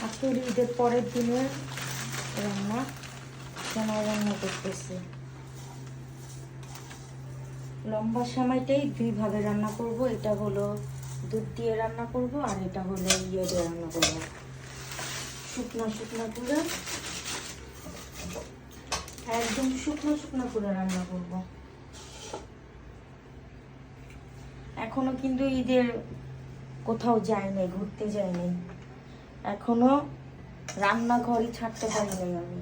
আজকের ঈদের পরের দিনের রান্না সেমাই রান্না করতেছি। লম্বা সেমাইটাই দুই ভাবে রান্না করব। এটা হলো দুধ দিয়ে রান্না করব আর এটা হলো ইয়ে দিয়ে রান্না করব, শুকনো শুকনো করে, একদম শুকনো শুকনো করে রান্না করব। এখনো কিন্তু ঈদের কোথাও যায়নি, ঘুরতে যায়নি, এখনো রান্নাঘরই ছাড়তে পারি নাই আমি।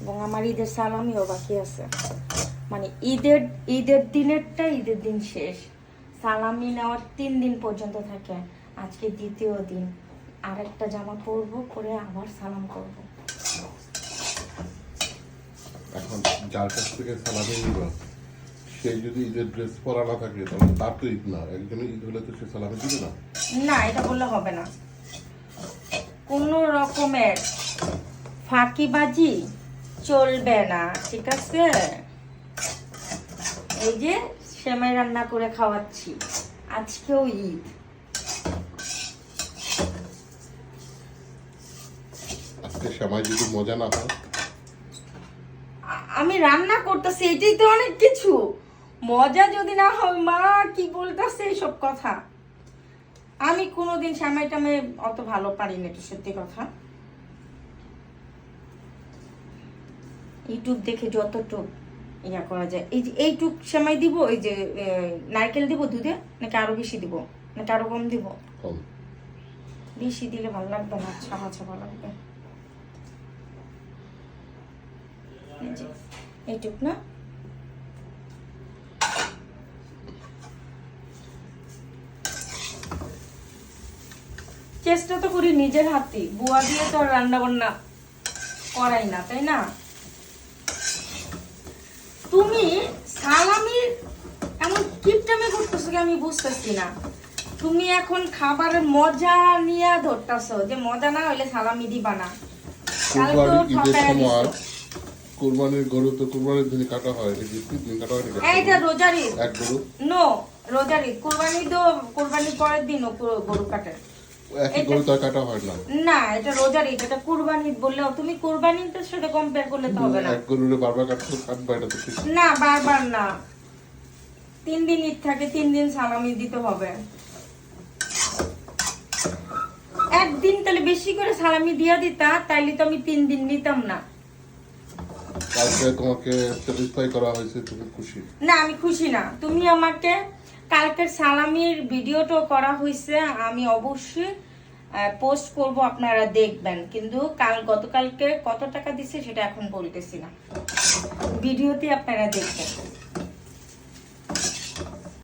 এবং আমার ঈদের সালামিও বাকি আছে, মানে ঈদের দিনেরটা ঈদের দিন শেষ, সালামি নেওয়ার 3 দিন পর্যন্ত থাকে। আজকে দ্বিতীয় দিন, আরেকটা জামা পরবো, পরে আবার সালাম করব। এখন যার কাছ থেকে সালামি নিব সে যদি ঈদের ড্রেস পরা না থাকে তাহলে তার তো ঈদ না। একজনের ঈদ হলে তো সে সালামি দিবে না। না, এটা বললে হবে না। কোন রকমের ফাঁকিবাজি চলবে না, ঠিক আছে? এই যে সেমাই রান্না করে খাওয়াচ্ছি, আজকেও ঈদ। আজকে সেমাই যদি মজা না হয়, আমি রান্না করতেছি, এটাই তো অনেক কিছু। মজা যদি না হয়, মা কি বলতেছে এইসব কথা। আমি কোনোদিন সেমাই টামাই অত ভালো পারি না, এটা সত্যি কথা। ইউটিউব দেখে যতটুক ইয়া করা যায়, এই যে এইটুক সেমাই দিব, এই যে নারকেল দিব দুধে, নাকি আরো বেশি দিব, নাকি আরো কম দিব? কম। বেশি দিলে ভালো লাগবে না, ছাপা ছাপা লাগবে। এই যে এইটুক না, চেষ্টা তো করি নিজের হাতে, বুয়া দিয়ে তো আর রান্না বান্না করাই না, তাই না? তুমি সালামির এমন কিপটামি করতেছো কি আমি বুঝতেছি না। তুমি এখন খাবারের মজা নিয়ে ধরতেছো, যে মজা না হইলে সালামি দিবা না। কুরবানির ঈদের সময় কুরবানির গরু তো কুরবানির দিনে কাটা হয়, এটা কি দিন কাটা হয়? এইটা রোজার ঈদ। এক গরু? নো, রোজার ঈদ। কুরবানি তো কুরবানির পরের দিনও গরু কাটে। একই গরু তো আর কাটা হয় না। না, এটা রোজার ঈদ, এটা কুরবানি ঈদ বললেও তুমি কুরবানির সাথে কম্পেয়ার করলে তো হবে না। এক গরুরে বারবার কাটবা, এটা তো ঠিক না, বারবার না। 3 দিন ঈদ থাকে, 3 দিন সালামি দিতে হবে। একদিন তাহলে বেশি করে সালামি দিয়া দিতা, তাইলে তো আমি 3 দিন নিতাম না। কালকে তোমাকে স্যাটিসফাই করা হয়েছে, তুমি খুশি? না, আমি খুশি না। তুমি আমাকে কালকের সালামির ভিডিওটা করা হয়েছে, আমি অবশ্যই পোস্ট করব, আপনারা দেখবেন। কিন্তু গতকালকে কত টাকা দিছে সেটা এখন বলতেছি না, ভিডিওতে আপনারা দেখবেন।